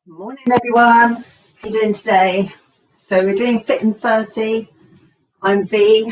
Morning everyone, how are you doing today? So we're doing Fit in 30. I'm V,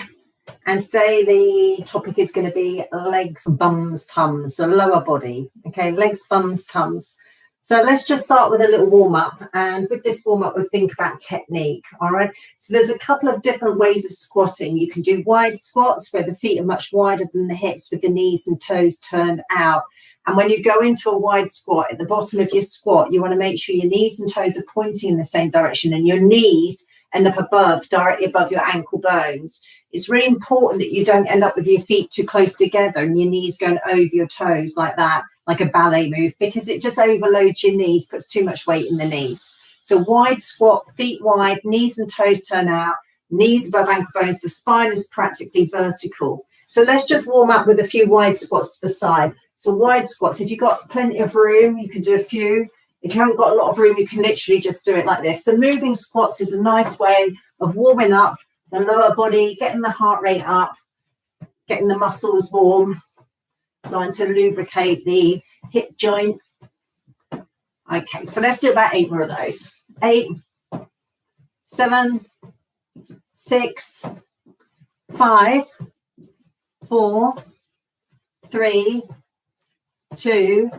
and today the topic is going to be legs, bums, tums, so lower body. Okay, legs, bums, tums. So let's just start with a little warm-up, and with this warm-up we'll think about technique. All right, so there's a couple of different ways of squatting. You can do wide squats where the feet are much wider than the hips with the knees and toes turned out. And when you go into a wide squat, at the bottom of your squat, you want to make sure your knees and toes are pointing in the same direction and your knees end up directly above your ankle bones. It's really important that you don't end up with your feet too close together and your knees going over your toes like that, like a ballet move, because it just overloads your knees, puts too much weight in the knees. So wide squat, feet wide, knees and toes turn out, knees above ankle bones, the spine is practically vertical. So let's just warm up with a few wide squats to the side. So wide squats, if you've got plenty of room, you can do a few. If you haven't got a lot of room, you can literally just do it like this. So moving squats is a nice way of warming up the lower body, getting the heart rate up, getting the muscles warm, starting to lubricate the hip joint. Okay, so let's do about 8 more of those. 8, 7, 6, 5, 4, 3, 2,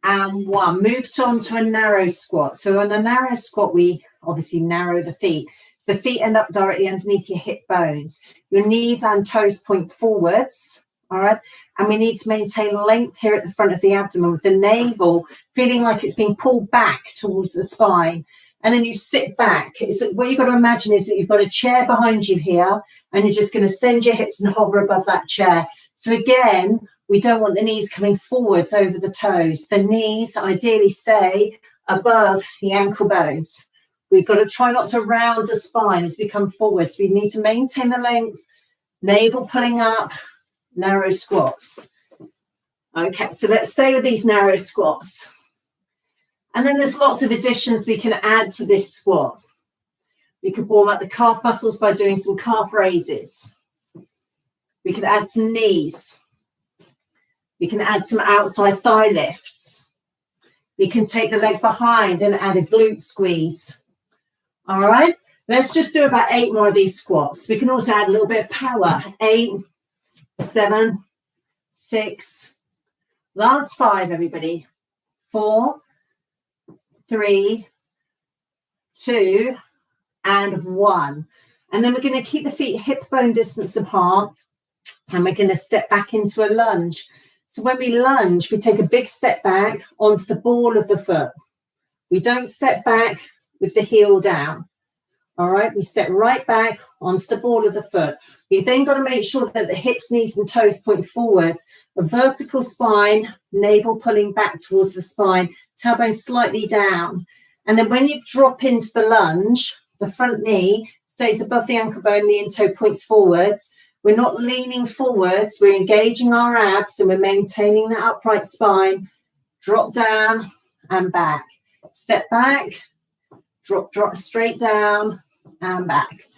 and 1. Move on to a narrow squat. So on a narrow squat, we obviously narrow the feet. So the feet end up directly underneath your hip bones. Your knees and toes point forwards, all right? And we need to maintain length here at the front of the abdomen with the navel feeling like it's being pulled back towards the spine. And then you sit back. What you've got to imagine is that you've got a chair behind you here, and you're just going to send your hips and hover above that chair. So again, we don't want the knees coming forwards over the toes. The knees ideally stay above the ankle bones. We've got to try not to round the spine as we come forward. So we need to maintain the length, navel pulling up, narrow squats. Okay, so let's stay with these narrow squats. And then there's lots of additions we can add to this squat. We could warm up the calf muscles by doing some calf raises. We could add some knees. We can add some outside thigh lifts. We can take the leg behind and add a glute squeeze. All right, let's just do about 8 more of these squats. We can also add a little bit of power. 8, 7, 6, last 5, everybody. 4, 3, 2, and 1. And then we're going to keep the feet hip bone distance apart, and we're going to step back into a lunge. So when we lunge, we take a big step back onto the ball of the foot. We don't step back with the heel down. All right, we step right back onto the ball of the foot. We then got to make sure that the hips, knees and toes point forwards. A vertical spine, navel pulling back towards the spine, tailbone slightly down. And then when you drop into the lunge, the front knee stays above the ankle bone, the toe points forwards. We're not leaning forwards, we're engaging our abs and we're maintaining that upright spine. Drop down and back. Step back, drop straight down and back.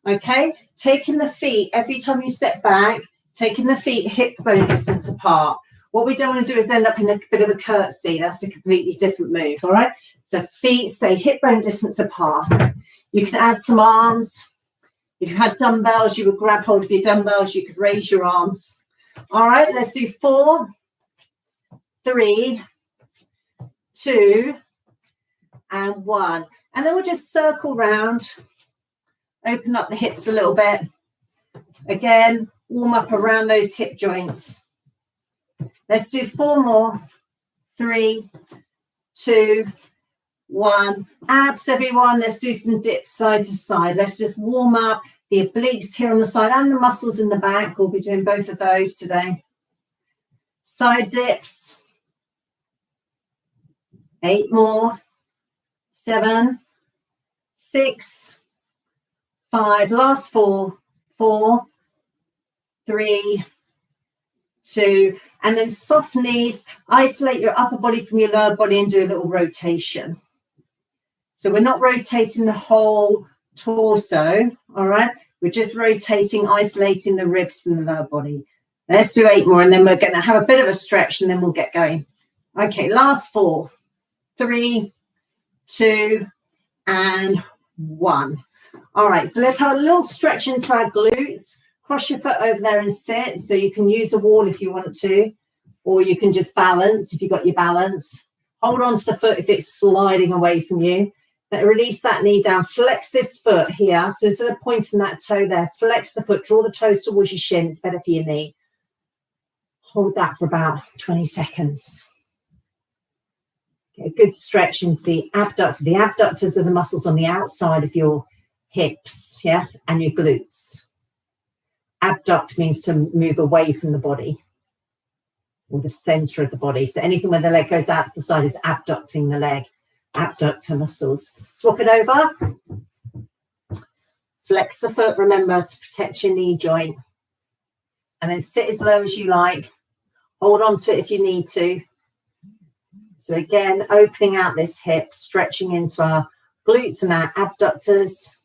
Okay, taking the feet, every time you step back, taking the feet hip bone distance apart. What we don't want to do is end up in a bit of a curtsy. That's a completely different move, all right? So feet stay hip bone distance apart. You can add some arms. If you had dumbbells, you would grab hold of your dumbbells. You could raise your arms. All right, let's do 4, 3, 2, and 1. And then we'll just circle round, open up the hips a little bit. Again, warm up around those hip joints. Let's do 4 more. 3, 2, 1. Abs, everyone. Let's do some dips side to side. Let's just warm up the obliques here on the side and the muscles in the back. We'll be doing both of those today. Side dips. 8 more. 7, 6, 5. Last 4. 4, 3, 2. And then soft knees. Isolate your upper body from your lower body and do a little rotation. So we're not rotating the whole torso, all right? We're just rotating, isolating the ribs from the lower body. Let's do 8 more, and then we're going to have a bit of a stretch, and then we'll get going. Okay, last 4, 3, 2, and 1. All right, so let's have a little stretch into our glutes. Cross your foot over there and sit. So you can use a wall if you want to, or you can just balance if you've got your balance. Hold on to the foot if it's sliding away from you. Then release that knee down. Flex this foot here. So instead of pointing that toe there, flex the foot. Draw the toes towards your shin. It's better for your knee. Hold that for about 20 seconds. Get a good stretch into the abductor. The abductors are the muscles on the outside of your hips, yeah, and your glutes. Abduct means to move away from the body or the center of the body. So anything where the leg goes out to the side is abducting the leg, abductor muscles. Swap it over. Flex the foot, remember, to protect your knee joint. And then sit as low as you like. Hold on to it if you need to. So again, opening out this hip, stretching into our glutes and our abductors.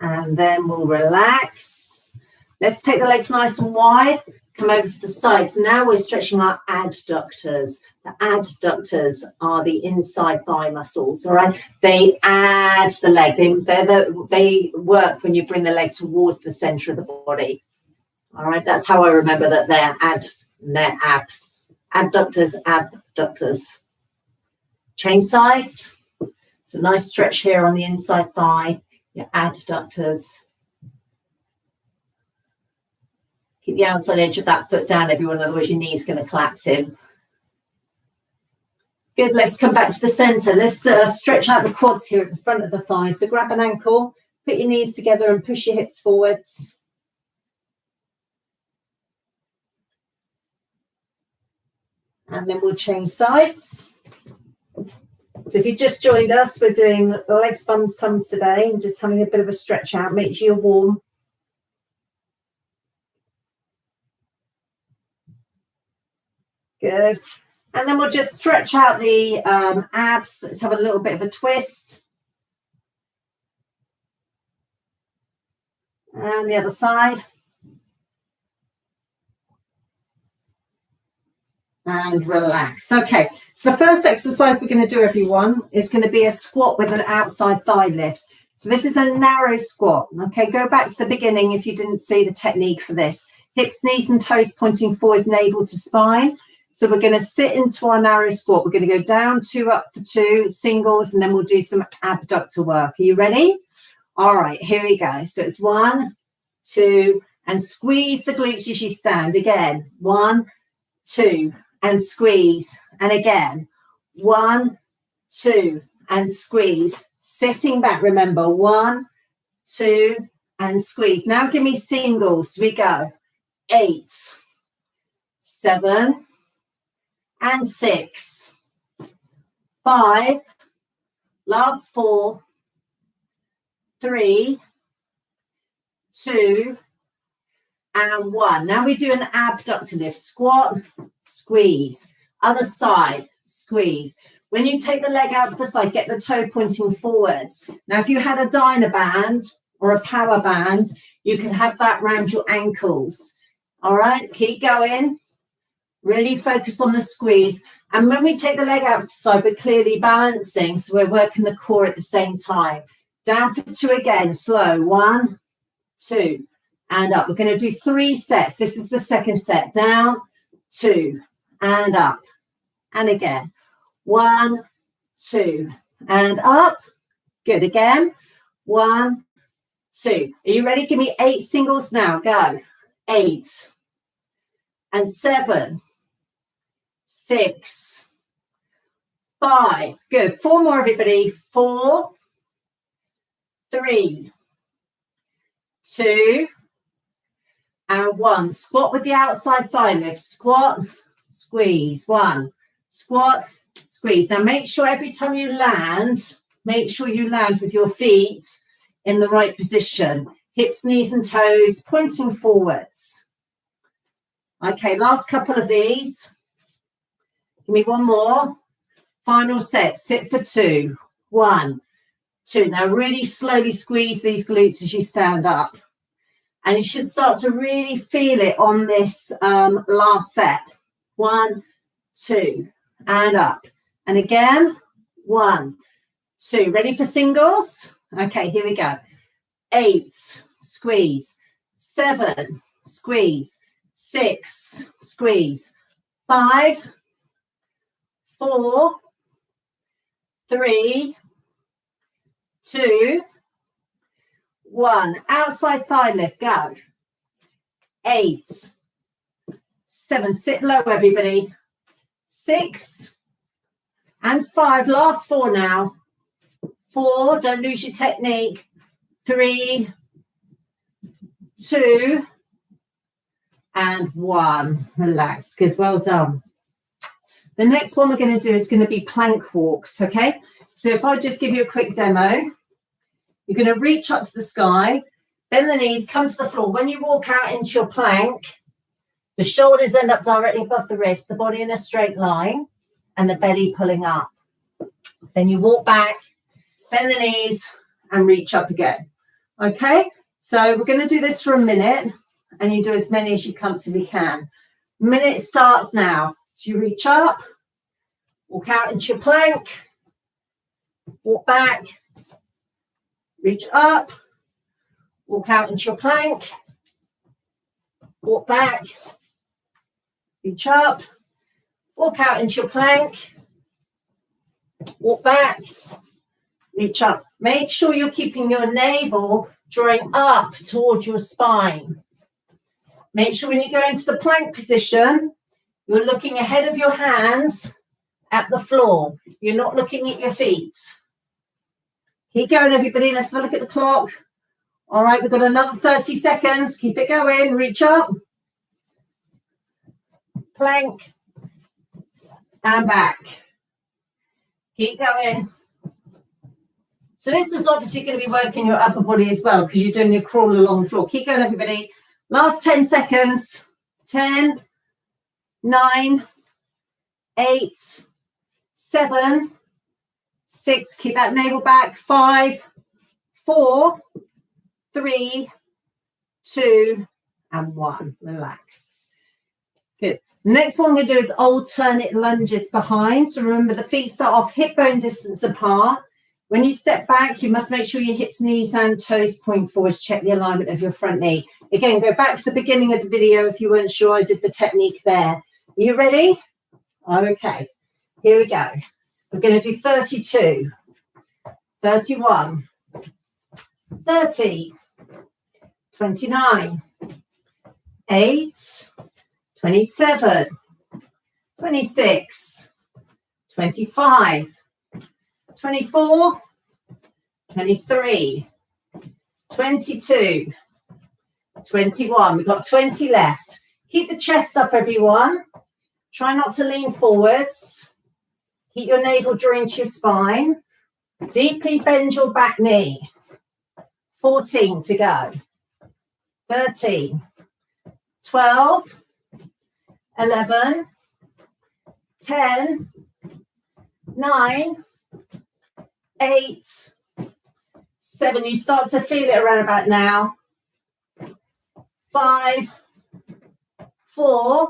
And then we'll relax. Let's take the legs nice and wide. Come over to the sides. Now we're stretching our adductors. The adductors are the inside thigh muscles, all right? They add the leg. They work when you bring the leg towards the center of the body. All right, that's how I remember that they're abs. Adductors, abductors. Change sides. So nice stretch here on the inside thigh. Your adductors. Keep the outside edge of that foot down, everyone, otherwise your knee's going to collapse in. Good, let's come back to the center. Let's stretch out the quads here at the front of the thighs. So grab an ankle, put your knees together and push your hips forwards. And then we'll change sides. So if you just joined us, we're doing legs, bums, tums today and just having a bit of a stretch out. Make sure you're warm. Good. And then we'll just stretch out the abs. Let's have a little bit of a twist. And the other side. And relax. Okay, so the first exercise we're going to do, everyone, is going to be a squat with an outside thigh lift. So this is a narrow squat. Okay, go back to the beginning if you didn't see the technique for this. Hips, knees and toes pointing forwards, navel to spine. So we're going to sit into our narrow squat. We're going to go down, 2 up for 2, singles, and then we'll do some abductor work. Are you ready? All right, here we go. So it's 1, 2, and squeeze the glutes as you stand. Again, 1, 2. And squeeze, and again, 1, 2, and squeeze. Sitting back, remember, 1, 2, and squeeze. Now give me singles. We go 8, 7, and 6, 5, last 4, 3, 2, and 1. Now we do an abductor lift. Squat, squeeze. Other side, squeeze. When you take the leg out to the side, get the toe pointing forwards. Now, if you had a dyna band or a power band, you can have that round your ankles. All right, keep going. Really focus on the squeeze. And when we take the leg out to the side, we're clearly balancing. So we're working the core at the same time. Down for 2 again, slow. 1, 2. And up. We're going to do 3 sets. This is the second set. Down, 2, and up. And again. 1, 2, and up. Good. Again. 1, 2. Are you ready? Give me 8 singles now. Go. 8, and 7, 6, 5. Good. 4 more, everybody. 4, 3, 2, and 1. Squat with the outside thigh lift. Squat, squeeze. 1. Squat, squeeze. Now make sure every time you land, make sure you land with your feet in the right position. Hips, knees and toes pointing forwards. Okay, last couple of these. Give me 1 more. Final set. Sit for 2. 1, 2. Now really slowly squeeze these glutes as you stand up. And you should start to really feel it on this last set. 1, 2, and up. And again, 1, 2. Ready for singles? Okay, here we go. 8, squeeze. 7, squeeze. 6, squeeze. 5, 4, 3, 2, 1. Outside thigh lift, go. 8, 7, sit low, everybody. 6 and 5. Last 4 now. 4, don't lose your technique. 3, 2, and 1. Relax. Good, well done. The next one we're going to do is going to be plank walks, okay? So if I just give you a quick demo, you're going to reach up to the sky, bend the knees, come to the floor. When you walk out into your plank, the shoulders end up directly above the wrist, the body in a straight line, and the belly pulling up. Then you walk back, bend the knees, and reach up again. Okay, so we're going to do this for a minute, and you do as many as you comfortably can. Minute starts now. So you reach up, walk out into your plank, walk back, reach up, walk out into your plank, walk back, reach up, walk out into your plank, walk back, reach up. Make sure you're keeping your navel drawing up towards your spine. Make sure when you go into the plank position, you're looking ahead of your hands at the floor. You're not looking at your feet. Keep going, everybody. Let's have a look at the clock. All right, we've got another 30 seconds. Keep it going. Reach up. Plank. And back. Keep going. So this is obviously going to be working your upper body as well because you're doing your crawl along the floor. Keep going, everybody. Last 10 seconds. 10, 9, 8, 7, 6. Keep that navel back. 5, 4, 3, 2, and 1. Relax. Good. Next one we're going to do is alternate lunges behind. So remember, the feet start off hip bone distance apart. When you step back, you must make sure your hips, knees, and toes point forwards. Check the alignment of your front knee. Again, go back to the beginning of the video if you weren't sure I did the technique there. Are you ready? Okay, here we go. We're going to do 32, 31, 30, 29, 8, 27, 26, 25, 24, 23, 22, 21. We've got 20 left. Keep the chest up, everyone. Try not to lean forwards. Keep your navel drawing to your spine. Deeply bend your back knee. 14 to go. 13, 12, 11, 10, 9, 8, 7. You start to feel it around about now. 5, 4,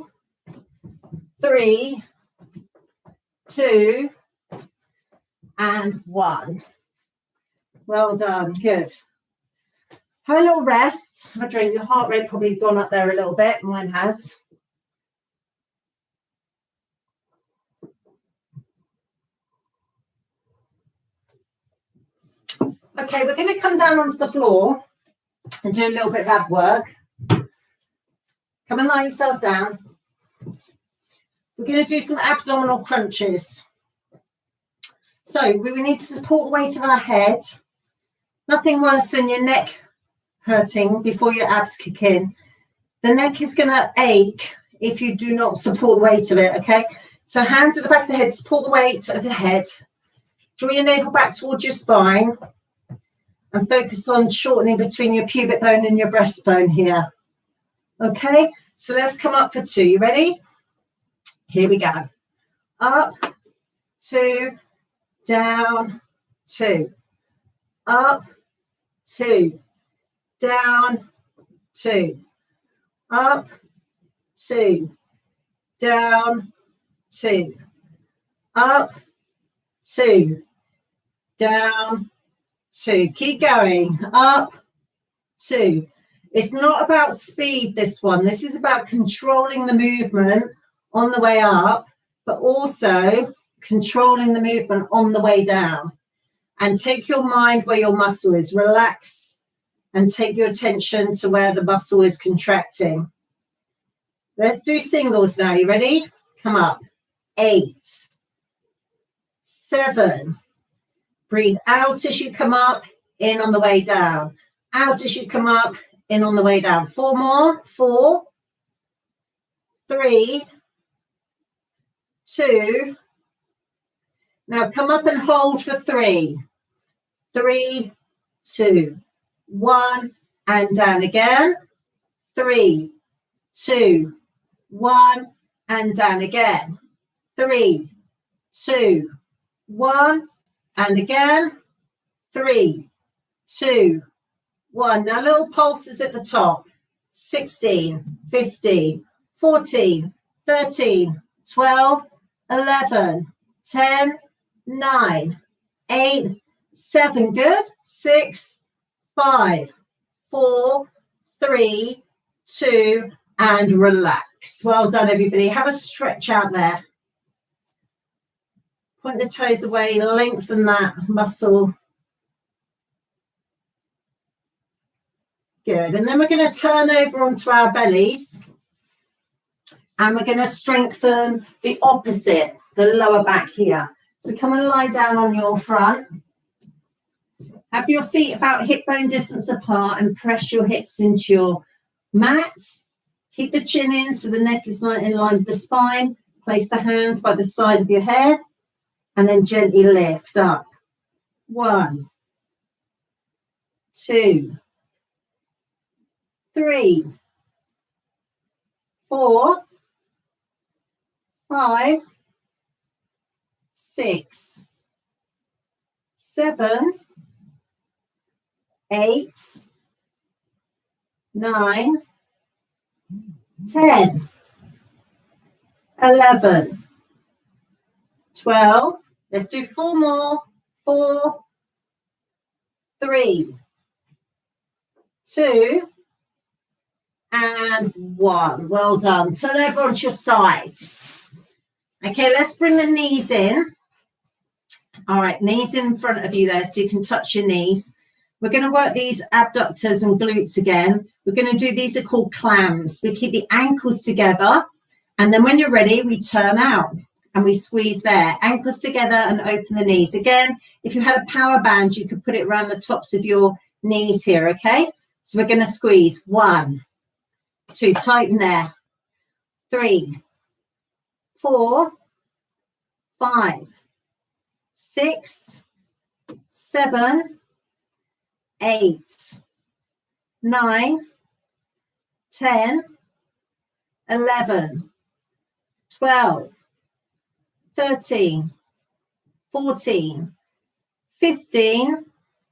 3, 2, and 1. Well done. Good. Have a little rest. I drink. Your heart rate probably gone up there a little bit. Mine has. Okay, we're going to come down onto the floor and do a little bit of ab work. Come and lie yourselves down. We're going to do some abdominal crunches. So we need to support the weight of our head. Nothing worse than your neck hurting before your abs kick in. The neck is going to ache if you do not support the weight of it, okay? So hands at the back of the head, support the weight of the head. Draw your navel back towards your spine and focus on shortening between your pubic bone and your breastbone here. Okay, so let's come up for 2. You ready? Here we go. Up, 2, down, 2. Up, 2, down, 2. Up, 2, down, 2, up, 2, down, 2. Keep going, up, 2. It's not about speed, this one. This is about controlling the movement on the way up, but also controlling the movement on the way down. And take your mind where your muscle is. Relax and take your attention to where the muscle is contracting. Let's do singles now. You ready? Come up. 8, 7. Breathe out as you come up, in on the way down. Out as you come up, in on the way down. 4 more. 4, 3, 2. Now come up and hold for 3. 3, 2, 1, and down again. 3, 2, 1, and down again. 3, 2, 1, and again. 3, 2, 1. Now little pulses at the top. 16, 15, 14, 13, 12, 11, 10, 9, 8, 7. Good. 6, 5, 4, 3, 2, and relax. Well done, everybody. Have a stretch out there. Point the toes away, lengthen that muscle. Good. And then we're going to turn over onto our bellies. And we're going to strengthen the opposite, the lower back here. So come and lie down on your front. Have your feet about hip bone distance apart and press your hips into your mat. Keep the chin in so the neck is in line with the spine. Place the hands by the side of your head and then gently lift up. 1, 2, 3, 4, 5, 6, 7, 8, 9, 10, 11, 12. Let's do 4 more. 4, 3, 2, and 1. Well done. Turn over onto your side. Okay, let's bring the knees in. All right, knees in front of you there so you can touch your knees. We're going to work these abductors and glutes again. We're going to do, these are called clams. We keep the ankles together, and then when you're ready, we turn out and we squeeze there. Ankles together and open the knees. Again, if you had a power band, you could put it around the tops of your knees here, okay? So we're going to squeeze. 1, 2, tighten there. 3, 4, 5, 6, 7, 8, 9, 10, 11, 12, 13, 14, 15,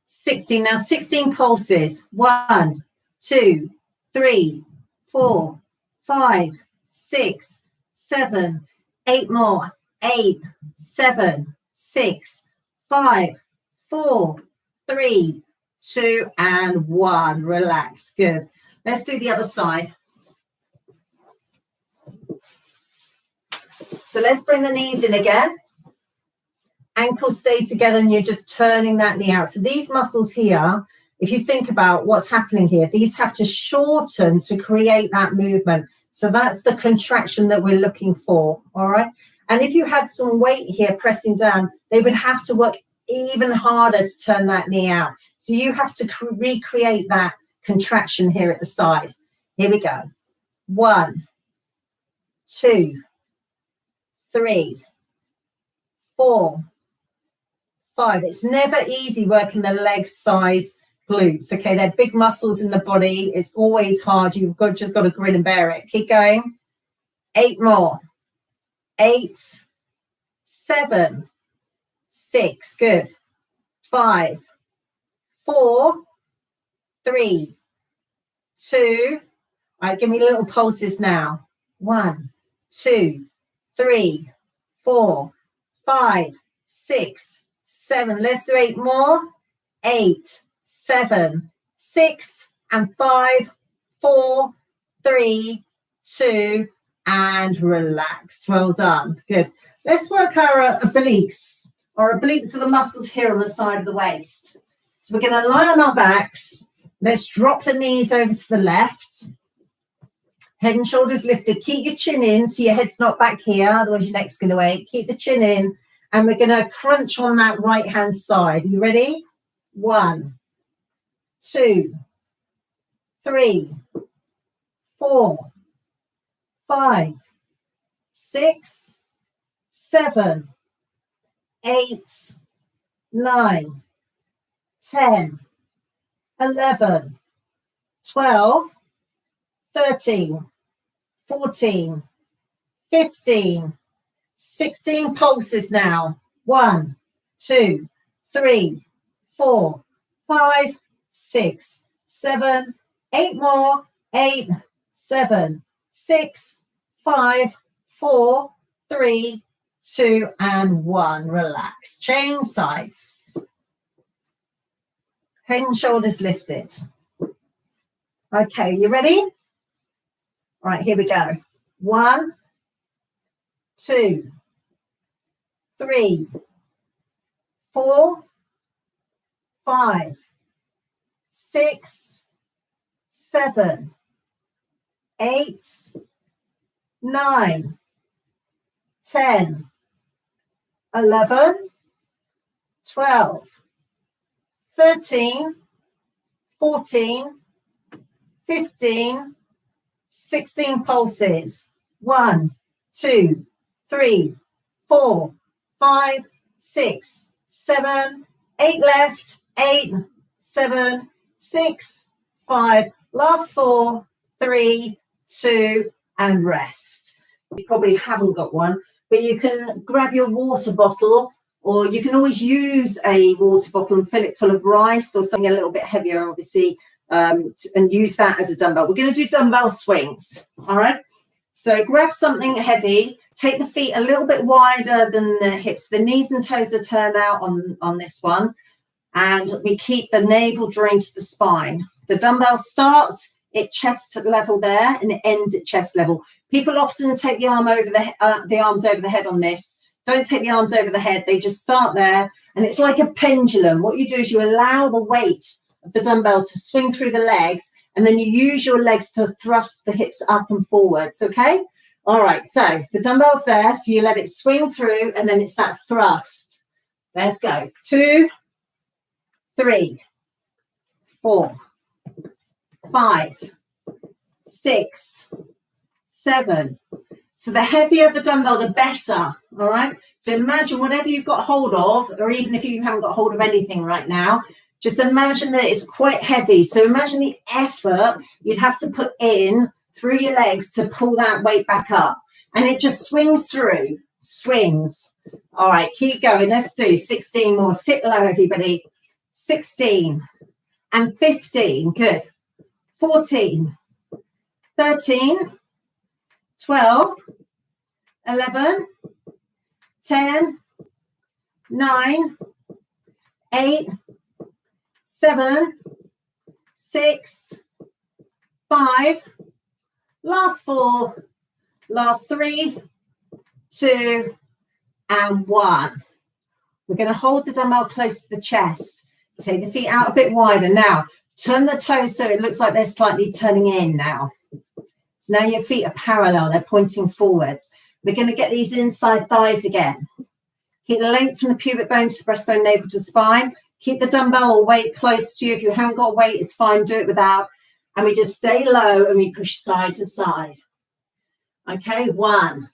16. Now 16 pulses. 1, 2, 3, 4, 5, 6, 7, 8 more. 8, 7, 6, 5, 4, 3, 2, and 1. Relax. Good. Let's do the other side. So let's bring the knees in again. Ankles stay together and you're just turning that knee out. So these muscles here, if you think about what's happening here, these have to shorten to create that movement. So that's the contraction that we're looking for, all right? And if you had some weight here pressing down, they would have to work even harder to turn that knee out. So you have to recreate that contraction here at the side. Here we go. 1, 2, 3, 4, 5. It's never easy working the legs, thighs, glutes. Okay, they're big muscles in the body. It's always hard. You've just got to grin and bear it. Keep going. 8 more. 8, 7, 6. Good. 5, 4, 3, 2. All right, give me little pulses now. 1, 2, 3, 4, 5, 6, 7. Let's do 8 more. 8, 7, 6, and 5, 4, 3, 2, and relax. Well done. Good. Let's work our obliques. Our obliques are the muscles here on the side of the waist. So we're going to lie on our backs. Let's drop the knees over to the left. Head and shoulders lifted. Keep your chin in so your head's not back here, otherwise your neck's going to ache. Keep the chin in, and we're going to crunch on that right-hand side. Are you ready? 1, 2, 3, 4, 5, 6, 7, 8, 9, 10, 11, 12, 13, 14, 15, 16 pulses now. 1, 2, 3, 4, 5, 6, 7, 8 more. 8, 7, 6, 5, 4, 3, 2, and 1. Relax. Change sides. Head and shoulders lifted. Okay, you ready? All right, here we go. 1, 2, 3, 4, 5, 6, 7, 8, 9, 10, 11, 12, 13, 14, 15, 16 pulses. 1, 2, 3, 4, 5, 6, 7, 8 left. 8, 7, 6, 5. Last 4, 3, 2, and rest. You probably haven't got one, but you can grab your water bottle, or you can always use a water bottle and fill it full of rice or something a little bit heavier, obviously, and use that as a dumbbell. We're going to do dumbbell swings. All right. So grab something heavy, take the feet a little bit wider than the hips. The knees and toes are turned out on this one. And we keep the navel joined to the spine. The dumbbell starts at chest level there and it ends at chest level. People often take the arms over the head on this. Don't take the arms over the head. They just start there, and it's like a pendulum. What you do is you allow the weight of the dumbbell to swing through the legs, and then you use your legs to thrust the hips up and forwards, okay? All right, so the dumbbell's there, so you let it swing through, and then it's that thrust. Let's go. 2, 3, 4, 5, 6, 7. So the heavier the dumbbell, the better, all right? So imagine whatever you've got hold of, or even if you haven't got hold of anything right now, just imagine that it's quite heavy. So imagine the effort you'd have to put in through your legs to pull that weight back up. And it just swings through, swings. All right, keep going. Let's do 16 more. Sit low, everybody. 16 and 15. Good. 14, 13, 12, 11, 10, 9, 8, 7, 6, 5, last 4, last 3, 2, and 1. We're going to hold the dumbbell close to the chest. Take the feet out a bit wider. Now, turn the toes so it looks like they're slightly turning in now. So now your feet are parallel, they're pointing forwards. We're going to get these inside thighs again. Keep the length from the pubic bone to the breastbone, navel to spine. Keep the dumbbell or weight close to you. If you haven't got weight, it's fine, do it without. And we just stay low and we push side to side. Okay, 1,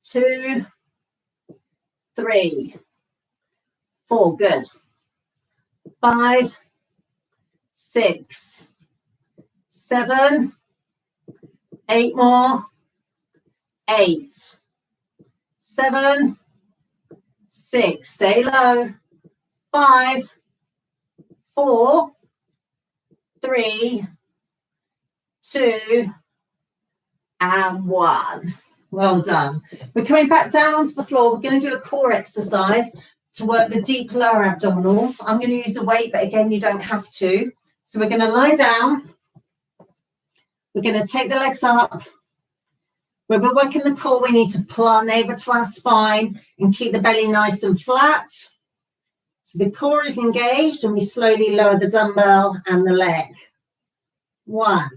2, 3, 4, good. 5, 6, 7, 8 more. 8, 7, 6, stay low. 5, 4, 3, 2, and 1. Well done. We're coming back down onto the floor. We're going to do a core exercise to work the deep lower abdominals. I'm going to use a weight, but again, you don't have to. So we're going to lie down. We're going to take the legs up. When we're working the core, we need to pull our navel to our spine and keep the belly nice and flat. So the core is engaged and we slowly lower the dumbbell and the leg. 1,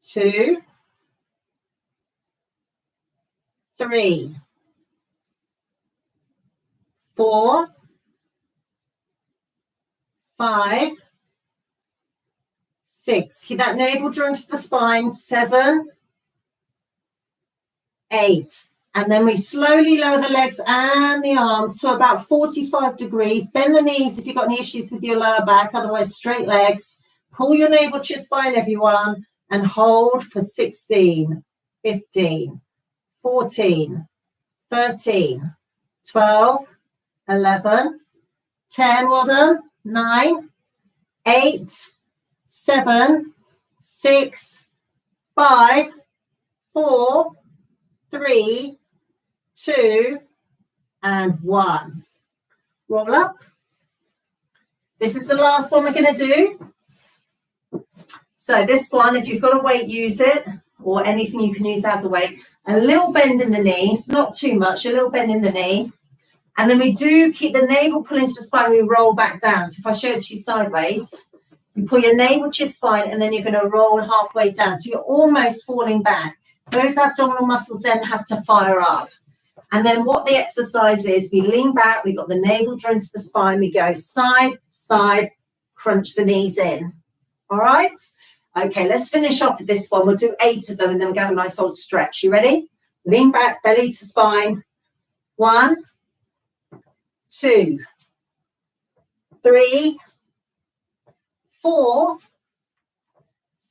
2, 3, 4, 5, 6. Keep that navel drawn to the spine. 7, 8. And then we slowly lower the legs and the arms to about 45 degrees. Bend the knees if you've got any issues with your lower back, otherwise straight legs. Pull your navel to your spine, everyone, and hold for 16, 15, 14, 13, 12, 11, 10, well done, 9, 8, 7, 6, 5, 4, 3, 2, and 1. Roll up. This is the last one we're going to do. So this one, if you've got a weight, use it, or anything you can use as a weight. A little bend in the knees, not too much, a little bend in the knee. And then we do keep the navel pulling to the spine, we roll back down. So if I show it to you sideways, you pull your navel to your spine and then you're going to roll halfway down. So you're almost falling back. Those abdominal muscles then have to fire up. And then what the exercise is, we lean back, we've got the navel drawn to the spine, we go side, side, crunch the knees in. All right? Okay, let's finish off with this one. We'll do 8 of them and then we'll get a nice old stretch. You ready? Lean back, belly to spine. 1, 2, 3, 4,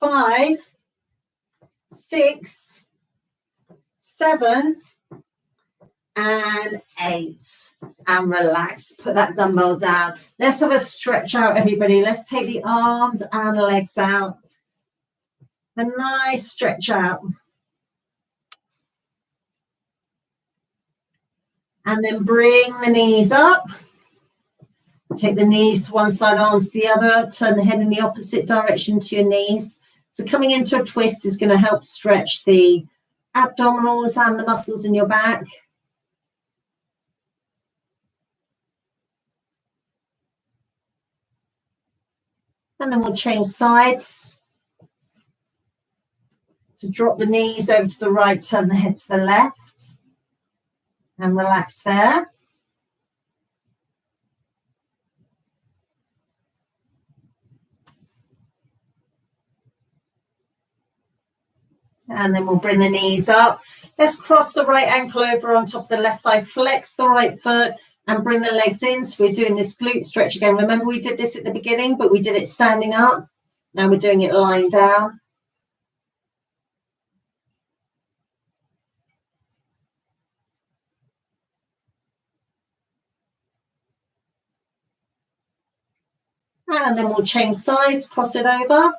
5, 6, 7, and 8. And relax. Put that dumbbell down. Let's have a stretch out, everybody. Let's take the arms and legs out. A nice stretch out. And then bring the knees up. Take the knees to one side, arms to the other. Turn the head in the opposite direction to your knees. So coming into a twist is going to help stretch the abdominals and the muscles in your back. And then we'll change sides. So drop the knees over to the right, turn the head to the left. And relax there. And then we'll bring the knees up. Let's cross the right ankle over on top of the left thigh. Flex the right foot and bring the legs in. So we're doing this glute stretch again. Remember we did this at the beginning, but we did it standing up. Now we're doing it lying down. And then we'll change sides, cross it over.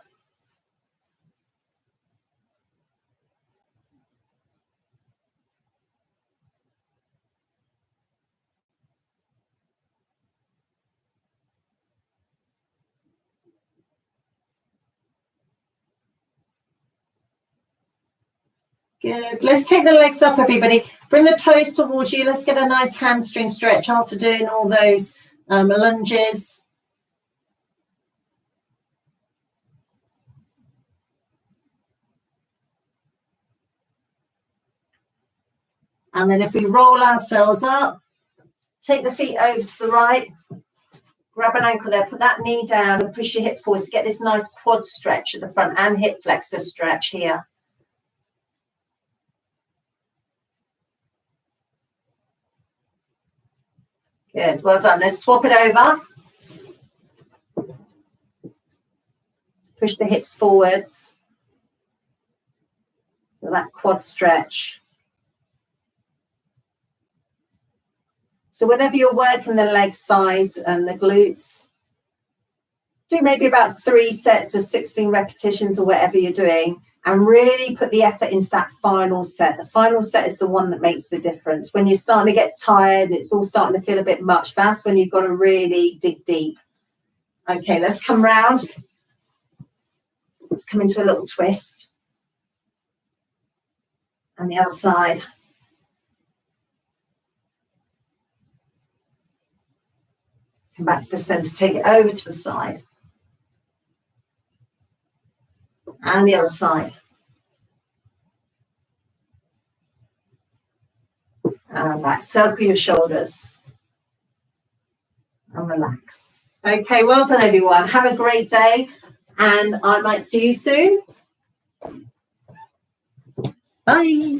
Good. Let's take the legs up, everybody. Bring the toes towards you. Let's get a nice hamstring stretch after doing all those lunges. And then if we roll ourselves up, take the feet over to the right, grab an ankle there, put that knee down and push your hip forward to get this nice quad stretch at the front and hip flexor stretch here. Good, well done. Let's swap it over. Let's push the hips forwards. Feel that quad stretch. So whenever you're working the legs, thighs and the glutes, Do maybe about 3 sets of 16 repetitions or whatever you're doing, and really put the effort into that final set. The final set is the one that makes the difference. When you're starting to get tired and it's all starting to feel a bit much, that's when you've got to really dig deep. Okay, let's come round. Let's come into a little twist. And the other side. Come back to the centre, take it over to the side. And the other side. And back, circle your shoulders. And relax. Okay, well done everyone. Have a great day. And I might see you soon. Bye.